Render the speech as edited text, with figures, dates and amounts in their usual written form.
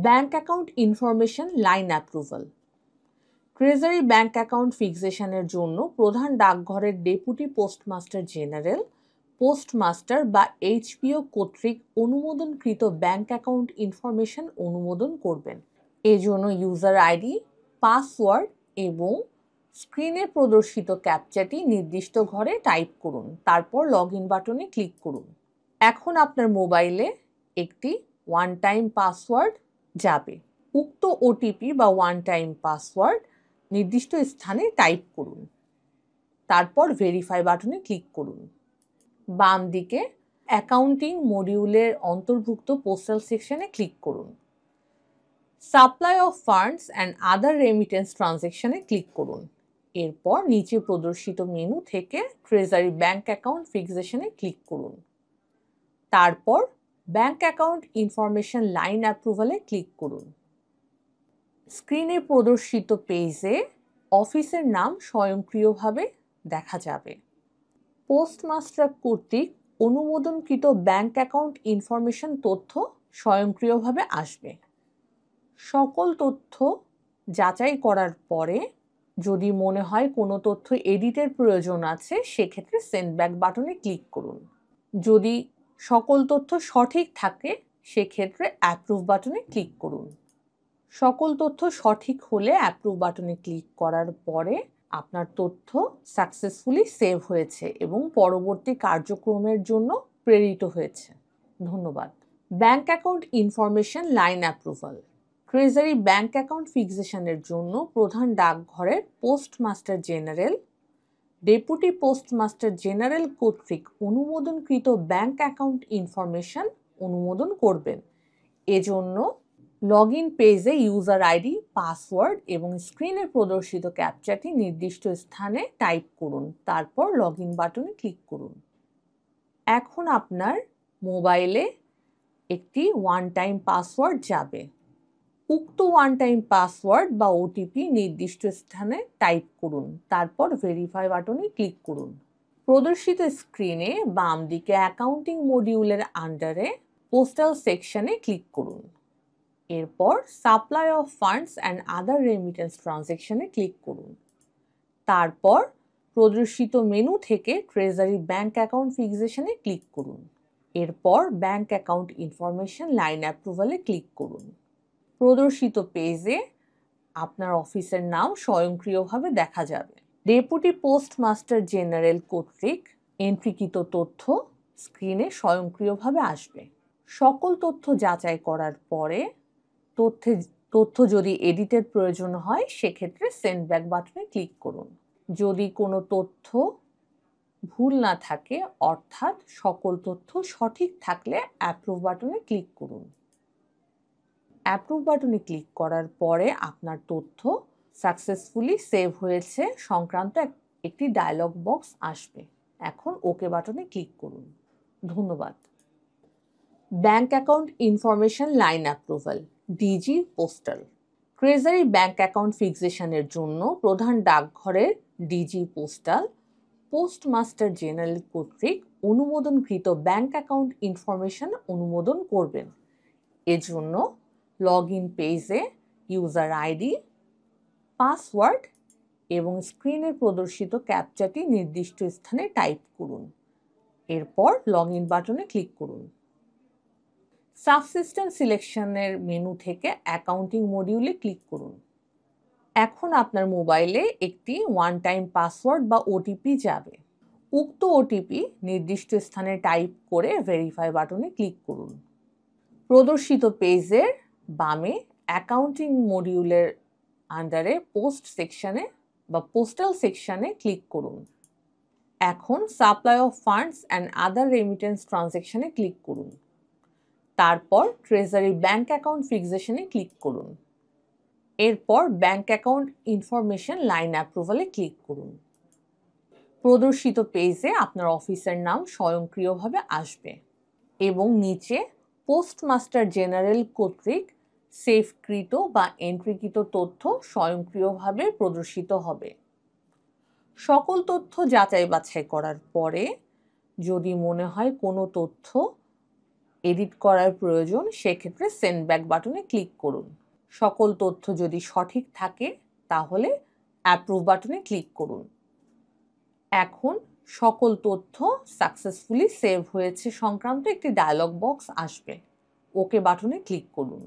Bank account information line approval. Treasury bank account ফিক্সেশনের জন্য প্রধান ডাকঘরের ডেপুটি পোস্টমাস্টার জেনারেল, পোস্টমাস্টার বা এইচপিও কর্তৃক অনুমোদনকৃত ব্যাংক অ্যাকাউন্ট ইনফরমেশন অনুমোদন করবেন। এজন্য ইউজার আইডি, পাসওয়ার্ড এবং স্ক্রিনে প্রদর্শিত ক্যাপচাটি নির্দিষ্ট ঘরে টাইপ করুন, তারপর লগ ইন বাটনে ক্লিক করুন। এখন আপনার মোবাইলে একটি ওয়ান টাইম পাসওয়ার্ড যাবে। উক্ত ওটিপি বা ওয়ান টাইম পাসওয়ার্ড নির্দিষ্ট স্থানে টাইপ করুন, তারপর ভেরিফাই বাটনে ক্লিক করুন। বাম দিকে অ্যাকাউন্টিং মডিউলের অন্তর্ভুক্ত পোস্টাল সেকশনে ক্লিক করুন। Supply of funds and other remittance ট্রানজ্যাকশনে ক্লিক করুন। এরপর নিচে প্রদর্শিত মেনু থেকে ট্রেজারি ব্যাংক অ্যাকাউন্ট ফিক্সেশনে ক্লিক করুন। তারপর ব্যাংক অ্যাকাউন্ট ইনফরমেশন লাইন অ্যাপ্রুভালে ক্লিক করুন। স্ক্রিনে প্রদর্শিত পেজে অফিসের নাম স্বয়ংক্রিয়ভাবে দেখা যাবে। পোস্টমাস্টার কর্তৃক অনুমোদনকৃত ব্যাংক অ্যাকাউন্ট ইনফরমেশন তথ্য স্বয়ংক্রিয়ভাবে আসবে। সকল তথ্য যাচাই করার পরে যদি মনে হয় কোনো তথ্য এডিটের প্রয়োজন আছে, সেক্ষেত্রে সেন্ড ব্যাক বাটনে ক্লিক করুন। যদি সকল তথ্য সঠিক থাকে, সেক্ষেত্রে অ্যাপ্রুভ বাটনে ক্লিক করুন। সকল তথ্য সঠিক হলে অ্যাপ্রুভ বাটনে ক্লিক করার পরে আপনার তথ্য সাকসেসফুলি সেভ হয়েছে এবং পরবর্তী কার্যক্রমের জন্য প্রেরিত হয়েছে। ধন্যবাদ। Bank account information line approval. Treasury bank account ফিক্সেশনের জন্য প্রধান ডাকঘরের postmaster general, deputy postmaster general কর্তৃক অনুমোদনকৃত ব্যাংক অ্যাকাউন্ট ইনফরমেশন অনুমোদন করবেন। এজন্য লগ ইন পেজে ইউজার আইডি, পাসওয়ার্ড এবং স্ক্রিনে প্রদর্শিত ক্যাপচাটি নির্দিষ্ট স্থানে টাইপ করুন, তারপর লগ ইন বাটনে ক্লিক করুন। এখন আপনার মোবাইলে একটি ওয়ান টাইম পাসওয়ার্ড যাবে। উক্ত ওয়ান টাইম পাসওয়ার্ড বা ওটিপি নির্দিষ্ট স্থানে টাইপ করুন, তারপর ভেরিফাই বাটনে ক্লিক করুন। প্রদর্শিত স্ক্রিনে বাম দিকে অ্যাকাউন্টিং মডিউলের আন্ডারে পোস্টাল সেকশনে ক্লিক করুন। এরপর supply of funds and other remittance ট্রানজ্যাকশনে ক্লিক করুন। তারপর প্রদর্শিত মেনু থেকে ট্রেজারি ব্যাংক অ্যাকাউন্ট ফিক্সেশনে ক্লিক করুন। এরপর ব্যাংক অ্যাকাউন্ট ইনফরমেশন লাইন অ্যাপ্রুভালে ক্লিক করুন। প্রদর্শিত পেজে আপনার অফিসের নাম স্বয়ংক্রিয়ভাবে দেখা যাবে। ডেপুটি পোস্টমাস্টার জেনারেল কর্তৃক এন্ট্রিকৃত তথ্য স্ক্রিনে স্বয়ংক্রিয়ভাবে আসবে। সকল তথ্য যাচাই করার পরে তথ্য যদি এডিটের প্রয়োজন হয়, সেক্ষেত্রে সেন্ড ব্যাক বাটনে ক্লিক করুন। যদি কোনো তথ্য ভুল না থাকে, অর্থাৎ সকল তথ্য সঠিক থাকলে অ্যাপ্রুভ বাটনে ক্লিক করুন। অ্যাপ্রুভ বাটনে ক্লিক করার পরে আপনার তথ্য সাকসেসফুলি সেভ হয়েছে সংক্রান্ত একটি ডায়লগ বক্স আসবে। এখন ওকে বাটনে ক্লিক করুন। ধন্যবাদ। Bank account information line approval, DG postal. Treasury bank account ফিক্সেশনের জন্য প্রধান ডাকঘরের ডিজি পোস্টাল, পোস্টমাস্টার জেনারেল কর্তৃক অনুমোদনকৃত ব্যাংক অ্যাকাউন্ট ইনফরমেশন অনুমোদন করবেন। এজন্য লগ ইন পেজে ইউজার আইডি, পাসওয়ার্ড এবং স্ক্রিনে প্রদর্শিত ক্যাপচাটি নির্দিষ্ট স্থানে টাইপ করুন। এরপর লগ ইন বাটনে ক্লিক করুন। সাবসিস্টেম সিলেকশনের মেনু থেকে অ্যাকাউন্টিং মডিউলে ক্লিক করুন। এখন আপনার মোবাইলে একটি ওয়ান টাইম পাসওয়ার্ড বা ওটিপি যাবে। উক্ত ওটিপি নির্দিষ্ট স্থানে টাইপ করে ভেরিফাই বাটনে ক্লিক করুন। প্রদর্শিত পেজের বামে অ্যাকাউন্টিং মডিউলের আন্ডারে পোস্ট সেকশনে বা পোস্টাল সেকশনে ক্লিক করুন। এখন supply of funds and other remittance ট্রানজ্যাকশনে ক্লিক করুন। তারপর ট্রেজারি ব্যাংক অ্যাকাউন্ট ফিক্সেশনে ক্লিক করুন। এরপর ব্যাংক অ্যাকাউন্ট ইনফরমেশন লাইন অ্যাপ্রুভালে ক্লিক করুন। প্রদর্শিত পেজে আপনার অফিসের নাম স্বয়ংক্রিয়ভাবে আসবে এবং নিচে পোস্টমাস্টার জেনারেল কর্তৃক সেভকৃত বা এন্ট্রিকৃত তথ্য স্বয়ংক্রিয়ভাবে প্রদর্শিত হবে। সকল তথ্য যাচাই বাছাই করার পরে যদি মনে হয় কোনো তথ্য এডিট করার প্রয়োজন, সেক্ষেত্রে সেন্ড ব্যাক বাটনে ক্লিক করুন। সকল তথ্য যদি সঠিক থাকে তাহলে অ্যাপ্রুভ বাটনে ক্লিক করুন। এখন সকল তথ্য সাকসেসফুলি সেভ হয়েছে সংক্রান্ত একটি ডায়লগ বক্স আসবে। ওকে বাটনে ক্লিক করুন।